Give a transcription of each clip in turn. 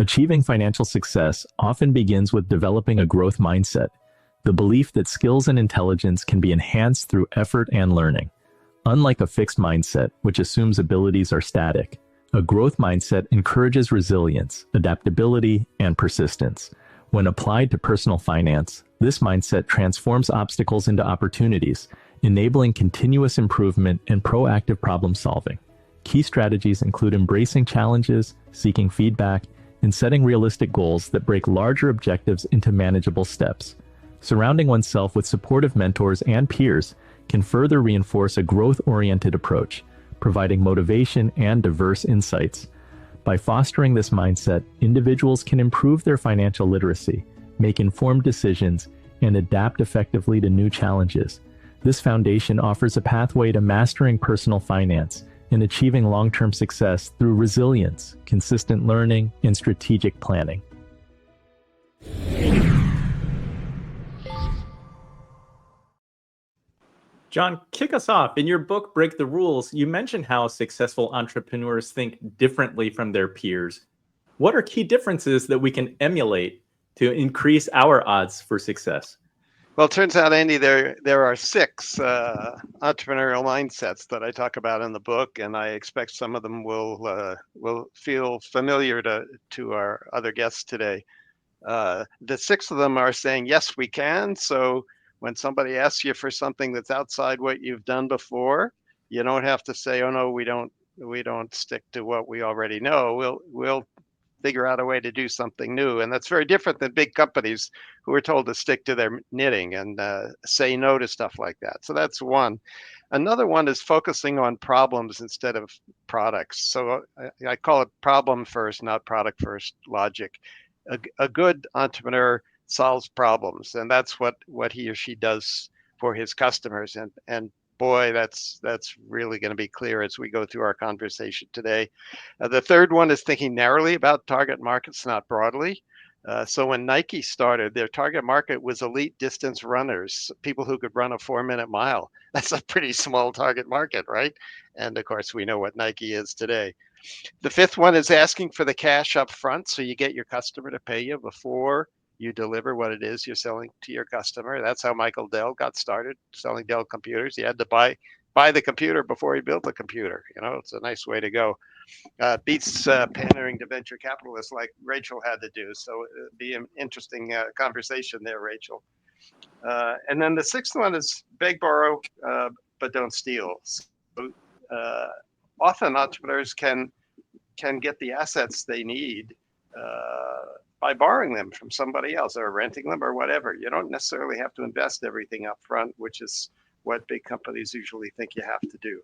Achieving financial success often begins with developing a growth mindset, the belief that skills and intelligence can be enhanced through effort and learning. Unlike a fixed mindset, which assumes abilities are static, a growth mindset encourages resilience, adaptability, and persistence. When applied to personal finance, this mindset transforms obstacles into opportunities, enabling continuous improvement and proactive problem solving. Key strategies include embracing challenges, seeking feedback, and setting realistic goals that break larger objectives into manageable steps. Surrounding oneself with supportive mentors and peers can further reinforce a growth-oriented approach, providing motivation and diverse insights. By fostering this mindset, individuals can improve their financial literacy, make informed decisions, and adapt effectively to new challenges. This foundation offers a pathway to mastering personal finance and achieving long-term success through resilience, consistent learning, and strategic planning. John, kick us off. In your book, Break the Rules, you mentioned how successful entrepreneurs think differently from their peers. What are key differences that we can emulate to increase our odds for success? Well, it turns out, Andy, there are 6 entrepreneurial mindsets that I talk about in the book, and I expect some of them will feel familiar to our other guests today. The 6 of them are saying, yes, we can. So when somebody asks you for something that's outside what you've done before, you don't have to say, oh, no, we don't stick to what we already know. We'll figure out a way to do something new. And that's very different than big companies who are told to stick to their knitting and say no to stuff like that. So that's one. Another one is focusing on problems instead of products. So I call it problem first, not product first logic. A good entrepreneur solves problems, and that's what he or she does for his customers. And boy, that's really going to be clear as we go through our conversation today. The third one is thinking narrowly about target markets, not broadly. So when Nike started, their target market was elite distance runners, people who could run a 4-minute mile. That's a pretty small target market, right? And of course, we know what Nike is today. The fifth one is asking for the cash up front, so you get your customer to pay you before you deliver what it is you're selling to your customer. That's how Michael Dell got started selling Dell computers. He had to buy the computer before he built the computer. It's a nice way to go. Beats pandering to venture capitalists like Rachel had to do. So it'd be an interesting conversation there, Rachel. And then the sixth one is beg, borrow, but don't steal. So, often entrepreneurs can get the assets they need by borrowing them from somebody else or renting them or whatever. You don't necessarily have to invest everything up front, which is what big companies usually think you have to do.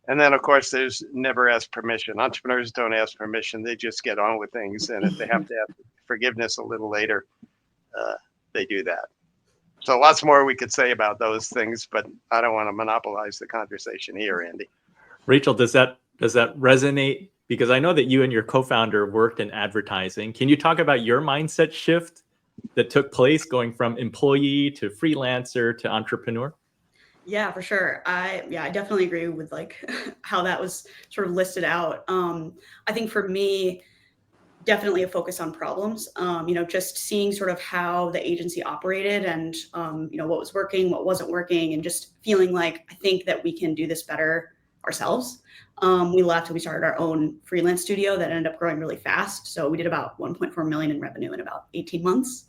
And then, of course, there's never ask permission. Entrepreneurs don't ask permission. They just get on with things. And if they have to have forgiveness a little later, they do that. So lots more we could say about those things, but I don't want to monopolize the conversation here, Andy. Rachel, does that resonate? Because I know that you and your co-founder worked in advertising. Can you talk about your mindset shift that took place going from employee to freelancer to entrepreneur? Yeah, for sure. I definitely agree with how that was sort of listed out. I think for me, definitely a focus on problems, just seeing sort of how the agency operated and, what was working, what wasn't working, and just feeling like, I think that we can do this better ourselves. We left and we started our own freelance studio that ended up growing really fast. So we did about 1.4 million in revenue in about 18 months.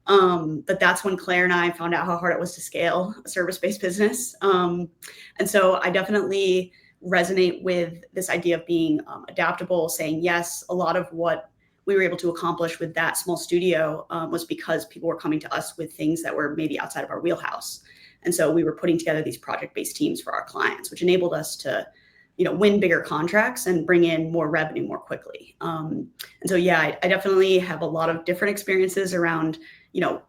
But that's when Claire and I found out how hard it was to scale a service-based business. And so I definitely resonate with this idea of being adaptable, saying yes. A lot of what we were able to accomplish with that small studio was because people were coming to us with things that were maybe outside of our wheelhouse. And so we were putting together these project-based teams for our clients, which enabled us to win bigger contracts and bring in more revenue more quickly. And so, I definitely have a lot of different experiences around,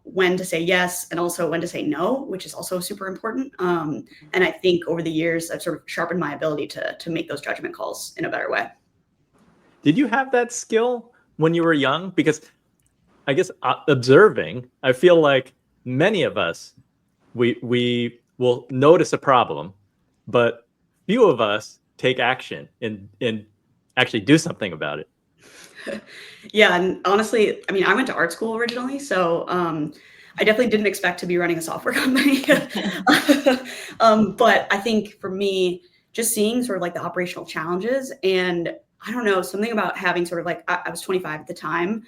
when to say yes and also when to say no, which is also super important. And I think over the years, I've sort of sharpened my ability to make those judgment calls in a better way. Did you have that skill when you were young? Because I guess observing, I feel like many of us, we will notice a problem, but few of us take action and actually do something about it. Yeah, and honestly, I mean, I went to art school originally, so I definitely didn't expect to be running a software company. But I think for me, just seeing sort of like the operational challenges, and I don't know, something about having sort of like, I was 25 at the time,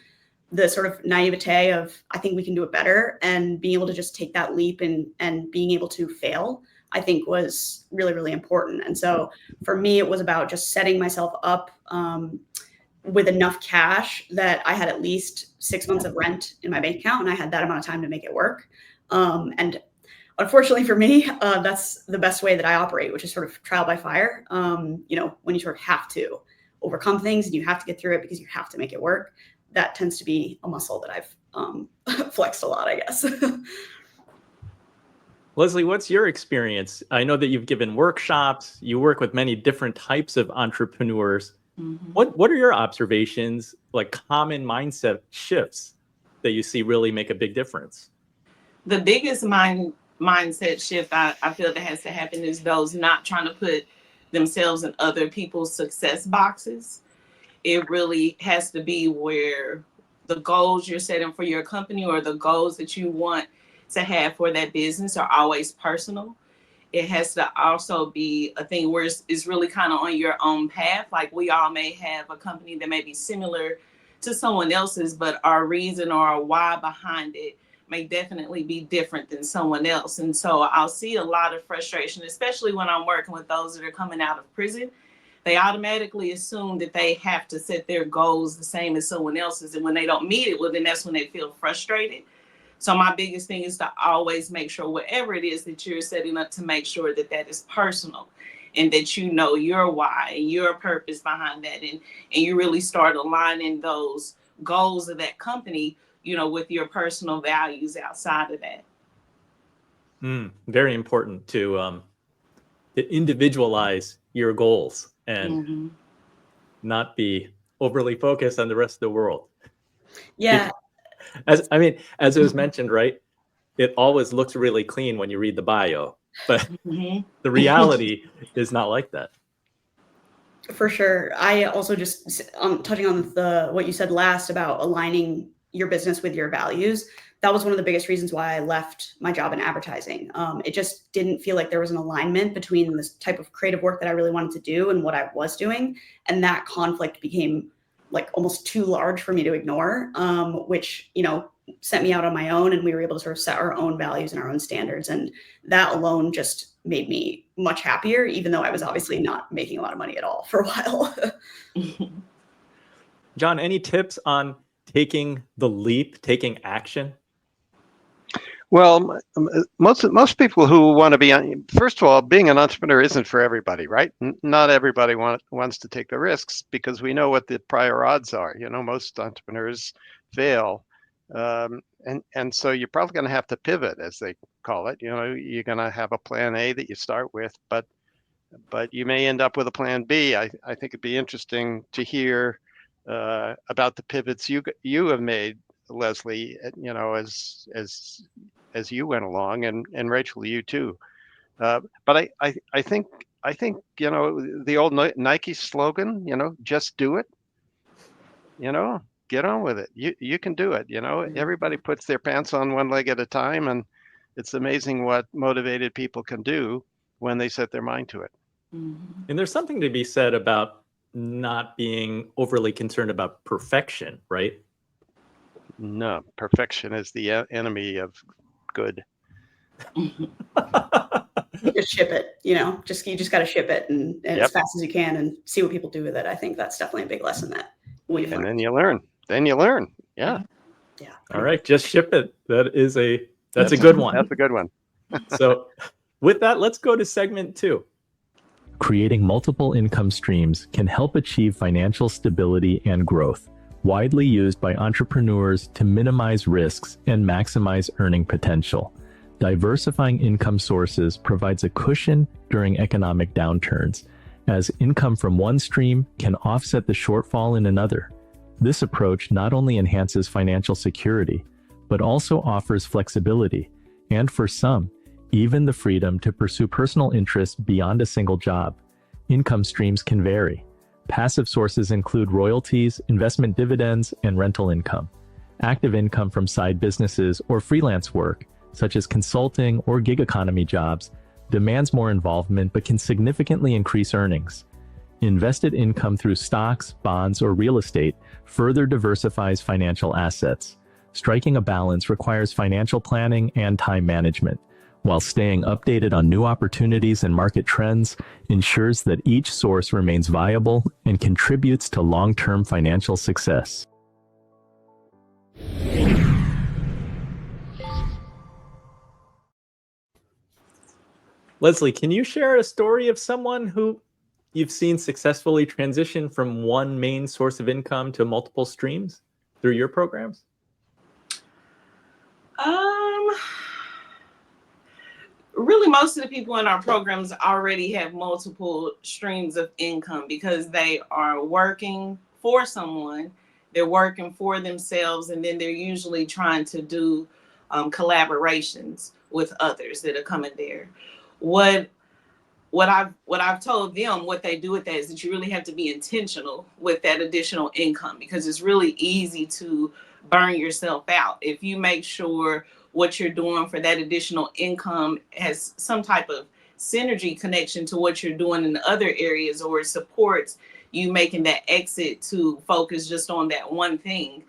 the sort of naivete of, I think we can do it better, and being able to just take that leap and being able to fail, I think was really, really important. And so for me, it was about just setting myself up with enough cash that I had at least 6 months of rent in my bank account, and I had that amount of time to make it work. And unfortunately for me, that's the best way that I operate, which is sort of trial by fire. You know, when you sort of have to overcome things and you have to get through it because you have to make it work, that tends to be a muscle that I've flexed a lot, I guess. Leslie, what's your experience? I know that you've given workshops, you work with many different types of entrepreneurs. What are your observations, like common mindset shifts that you see really make a big difference? The biggest mindset shift I feel that has to happen is those not trying to put themselves in other people's success boxes. It really has to be where the goals you're setting for your company or the goals that you want to have for that business are always personal. It has to also be a thing where it's really kind of on your own path. Like we all may have a company that may be similar to someone else's, but our reason or our why behind it may definitely be different than someone else. And so I'll see a lot of frustration, especially when I'm working with those that are coming out of prison. They automatically assume that they have to set their goals the same as someone else's. And when they don't meet it, well, then that's when they feel frustrated. So my biggest thing is to always make sure whatever it is that you're setting up, to make sure that that is personal and that you know your why and your purpose behind that. And you really start aligning those goals of that company, you know, with your personal values outside of that. Very important to individualize your goals and not be overly focused on the rest of the world. Yeah. As it was mentioned, right? It always looks really clean when you read the bio, but the reality is not like that. For sure. I also just touching on what you said last about aligning your business with your values. That was one of the biggest reasons why I left my job in advertising. It just didn't feel like there was an alignment between this type of creative work that I really wanted to do and what I was doing. And that conflict became like almost too large for me to ignore, which, you know, sent me out on my own, and we were able to sort of set our own values and our own standards. And that alone just made me much happier, even though I was obviously not making a lot of money at all for a while. John, any tips on taking the leap, taking action? Well, most people who want to be, first of all, being an entrepreneur isn't for everybody, right? Not everybody wants to take the risks, because we know what the prior odds are. You know, most entrepreneurs fail. And so you're probably going to have to pivot, as they call it. You know, you're going to have a plan A that you start with, but you may end up with a plan B. I think it'd be interesting to hear about the pivots you have made, Leslie, you know, as you went along, and Rachel, you too. But I think, you know, the old Nike slogan, you know, just do it, you know, get on with it. You can do it. You know, everybody puts their pants on one leg at a time, and it's amazing what motivated people can do when they set their mind to it. And there's something to be said about not being overly concerned about perfection, right? No, perfection is the enemy of good. Just ship it, you know, you just got to ship it and Yep. as fast as you can and see what people do with it. I think that's definitely a big lesson that we've learned. And then you learn. Yeah. Yeah. All right, just ship it. That's a good one. That's a good one. So with that, let's go to segment 2. Creating multiple income streams can help achieve financial stability and growth, widely used by entrepreneurs to minimize risks and maximize earning potential. Diversifying income sources provides a cushion during economic downturns, as income from one stream can offset the shortfall in another. This approach not only enhances financial security, but also offers flexibility, and for some, even the freedom to pursue personal interests beyond a single job. Income streams can vary. Passive sources include royalties, investment dividends, and rental income. Active income from side businesses or freelance work, such as consulting or gig economy jobs, demands more involvement but can significantly increase earnings. Invested income through stocks, bonds, or real estate further diversifies financial assets. Striking a balance requires financial planning and time management, while staying updated on new opportunities and market trends ensures that each source remains viable and contributes to long-term financial success. Leslie, can you share a story of someone who you've seen successfully transition from one main source of income to multiple streams through your programs? Really, most of the people in our programs already have multiple streams of income because they are working for someone, they're working for themselves, and then they're usually trying to do collaborations with others that are coming there. What I've told them, what they do with that is that you really have to be intentional with that additional income, because it's really easy to burn yourself out if you make sure what you're doing for that additional income has some type of synergy connection to what you're doing in other areas, or it supports you making that exit to focus just on that one thing.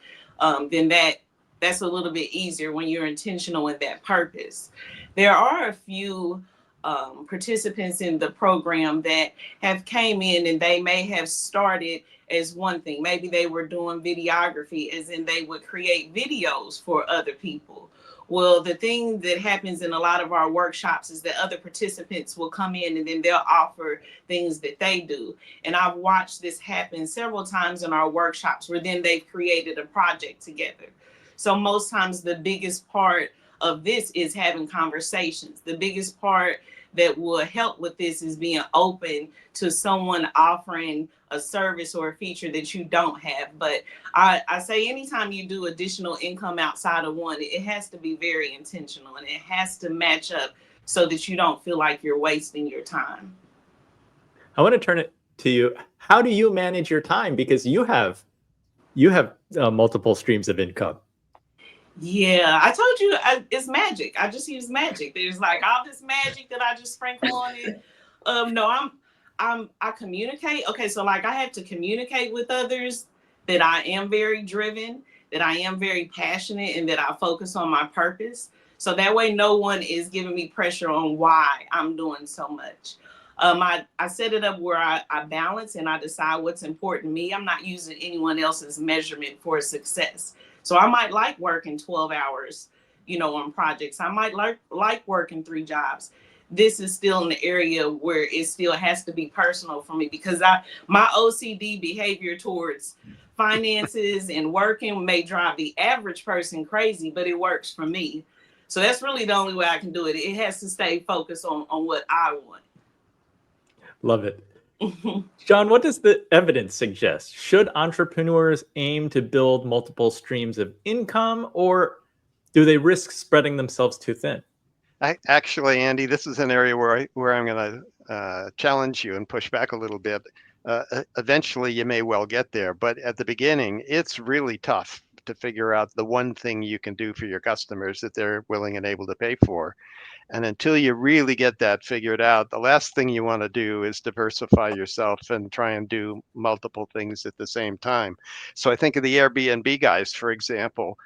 Then that's a little bit easier when you're intentional in that purpose. There are a few participants in the program that have came in and they may have started as one thing. Maybe they were doing videography, as in they would create videos for other people. Well, the thing that happens in a lot of our workshops is that other participants will come in and then they'll offer things that they do. And I've watched this happen several times in our workshops where then they've created a project together. So most times the biggest part of this is having conversations. The biggest part that will help with this is being open to someone offering a service or a feature that you don't have. But I say anytime you do additional income outside of one, it has to be very intentional and it has to match up so that you don't feel like you're wasting your time. I want to turn it to you. How do you manage your time? Because you have multiple streams of income. Yeah, I told you it's magic. I just use magic. There's like all this magic that I just sprinkle on it. No, I communicate. Okay, so like I have to communicate with others that I am very driven, that I am very passionate, and that I focus on my purpose. So that way no one is giving me pressure on why I'm doing so much. I set it up where I balance and I decide what's important to me. I'm not using anyone else's measurement for success. So I might like working 12 hours, on projects. I might like working 3 jobs. This is still an area where it still has to be personal for me, because my OCD behavior towards finances and working may drive the average person crazy, but it works for me. So that's really the only way I can do it. It has to stay focused on what I want. Love it. John, what does the evidence suggest? Should entrepreneurs aim to build multiple streams of income, or do they risk spreading themselves too thin? Actually, Andy, this is an area where I'm going to challenge you and push back a little bit. Eventually, you may well get there, but at the beginning, it's really tough to figure out the one thing you can do for your customers that they're willing and able to pay for. And until you really get that figured out, the last thing you want to do is diversify yourself and try and do multiple things at the same time. So I think of the Airbnb guys, for example.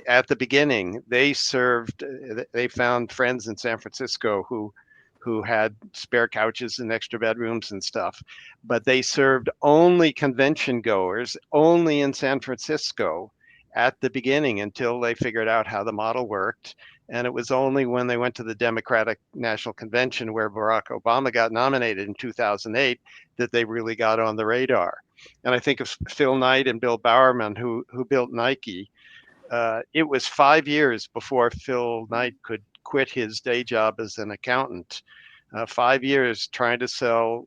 At the beginning, they found friends in San Francisco who had spare couches and extra bedrooms and stuff, but they served only convention goers, only in San Francisco at the beginning, until they figured out how the model worked. And it was only when they went to the Democratic National Convention, where Barack Obama got nominated in 2008, that they really got on the radar. And I think of Phil Knight and Bill Bowerman, who built Nike. It was 5 years before Phil Knight could quit his day job as an accountant. 5 years trying to sell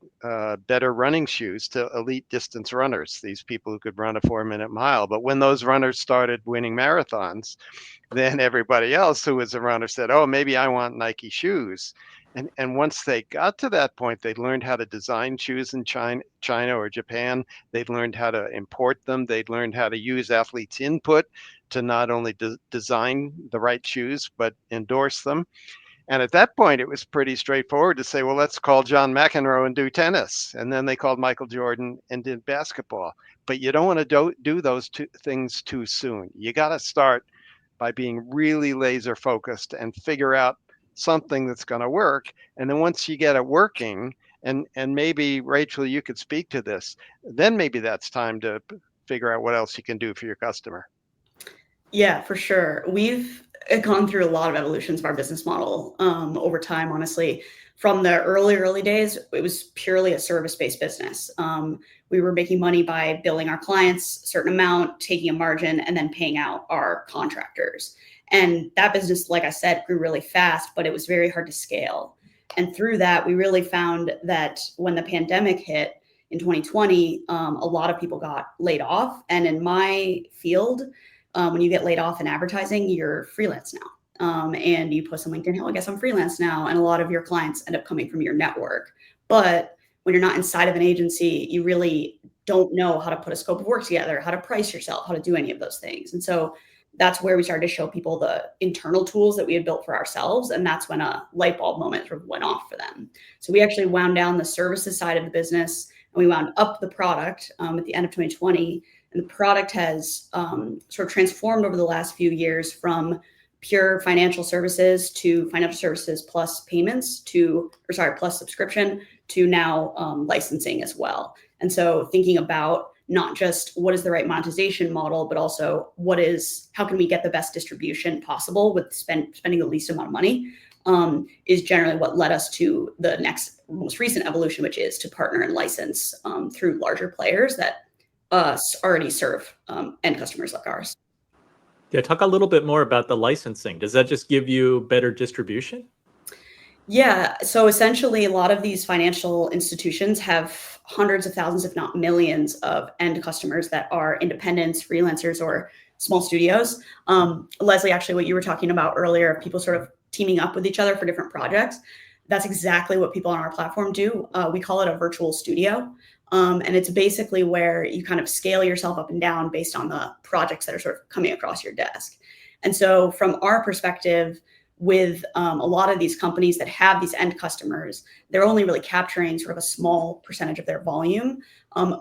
better running shoes to elite distance runners, these people who could run a 4-minute mile. But when those runners started winning marathons, then everybody else who was a runner said, oh, maybe I want Nike shoes. And once they got to that point, they learned how to design shoes in China or Japan. They'd learned how to import them. They'd learned how to use athletes' input to not only design the right shoes, but endorse them. And at that point, it was pretty straightforward to say, well, let's call John McEnroe and do tennis. And then they called Michael Jordan and did basketball. But you don't want to do those two things too soon. You got to start by being really laser focused and figure out something that's going to work. And then once you get it working, and maybe Rachel, you could speak to this, then maybe that's time to figure out what else you can do for your customer. Yeah, for sure. We've gone through a lot of evolutions of our business model over time, honestly. From the early days, it was purely a service-based business. We were making money by billing our clients a certain amount, taking a margin, and then paying out our contractors. And that business, like I said, grew really fast, but it was very hard to scale. And through that, we really found that when the pandemic hit in 2020, a lot of people got laid off. And in my field, when you get laid off in advertising, you're freelance now. And you post on LinkedIn, oh, I guess I'm freelance now. And a lot of your clients end up coming from your network. But when you're not inside of an agency, you really don't know how to put a scope of work together, how to price yourself, how to do any of those things. And so that's where we started to show people the internal tools that we had built for ourselves. And that's when a light bulb moment sort of went off for them. So we actually wound down the services side of the business and we wound up the product at the end of 2020. And the product has sort of transformed over the last few years from pure financial services to financial services plus payments plus subscription to now licensing as well. And so thinking about not just what is the right monetization model, but also how can we get the best distribution possible with spending the least amount of money is generally what led us to the next most recent evolution, which is to partner and license through larger players that already serve end customers like ours. Yeah, talk a little bit more about the licensing. Does that just give you better distribution? Yeah, so essentially a lot of these financial institutions have hundreds of thousands, if not millions, of end customers that are independents, freelancers, or small studios. Leslie, actually what you were talking about earlier, people sort of teaming up with each other for different projects. That's exactly what people on our platform do. We call it a virtual studio. And it's basically where you kind of scale yourself up and down based on the projects that are sort of coming across your desk. And so from our perspective, with a lot of these companies that have these end customers, they're only really capturing sort of a small percentage of their volume.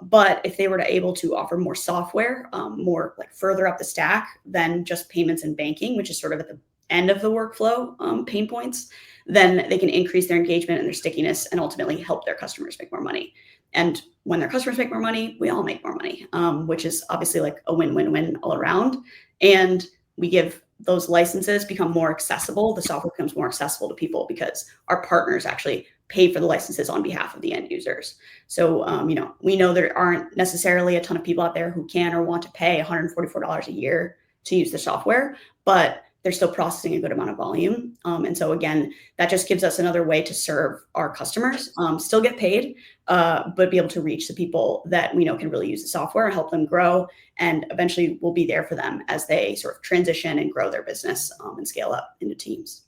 But if they were to able to offer more software, more like further up the stack than just payments and banking, which is sort of at the end of the workflow pain points, then they can increase their engagement and their stickiness and ultimately help their customers make more money. And when their customers make more money, we all make more money, which is obviously like a win-win-win all around. And we give those licenses become more accessible. The software becomes more accessible to people because our partners actually pay for the licenses on behalf of the end users. So, we know there aren't necessarily a ton of people out there who can or want to pay $144 a year to use the software, but they're still processing a good amount of volume. And so again, that just gives us another way to serve our customers, still get paid, but be able to reach the people that we know can really use the software and help them grow. And eventually we'll be there for them as they sort of transition and grow their business and scale up into teams.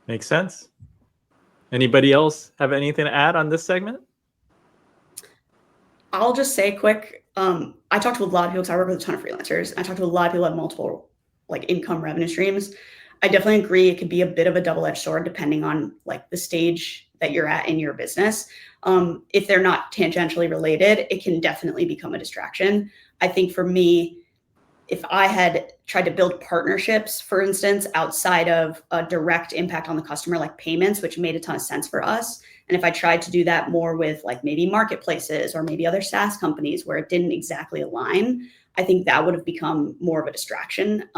Makes sense. Anybody else have anything to add on this segment? I'll just say quick, I talked to a lot of people because I work with a ton of freelancers. I talked to a lot of people who have multiple income revenue streams. I definitely agree it could be a bit of a double-edged sword depending on the stage that you're at in your business. If they're not tangentially related, it can definitely become a distraction. I think for me, if I had tried to build partnerships, for instance, outside of a direct impact on the customer, like payments, which made a ton of sense for us, and if I tried to do that more with maybe marketplaces or maybe other SaaS companies where it didn't exactly align, I think that would have become more of a distraction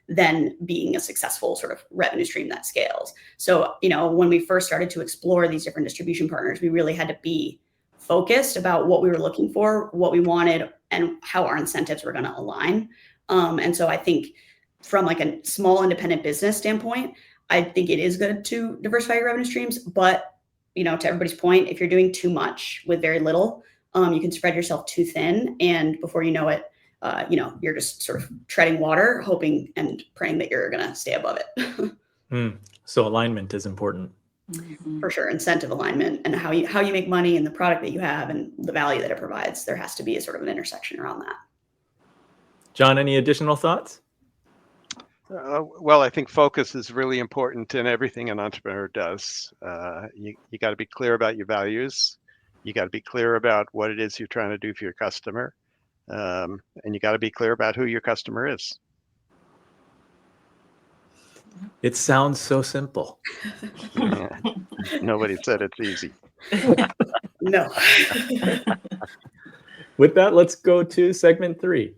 than being a successful sort of revenue stream that scales. So, when we first started to explore these different distribution partners, we really had to be focused about what we were looking for, what we wanted, and how our incentives were going to align. And so I think from a small independent business standpoint, I think it is good to diversify your revenue streams. But, to everybody's point, if you're doing too much with very little, you can spread yourself too thin. And before you know it, you're just sort of treading water, hoping and praying that you're going to stay above it. So alignment is important. For sure. Incentive alignment and how you make money and the product that you have and the value that it provides. There has to be a sort of an intersection around that. John, any additional thoughts? Well, I think focus is really important in everything an entrepreneur does. You got to be clear about your values. You got to be clear about what it is you're trying to do for your customer. And you got to be clear about who your customer is. It sounds so simple. Yeah. Nobody said it's easy. No. With that, let's go to segment 3.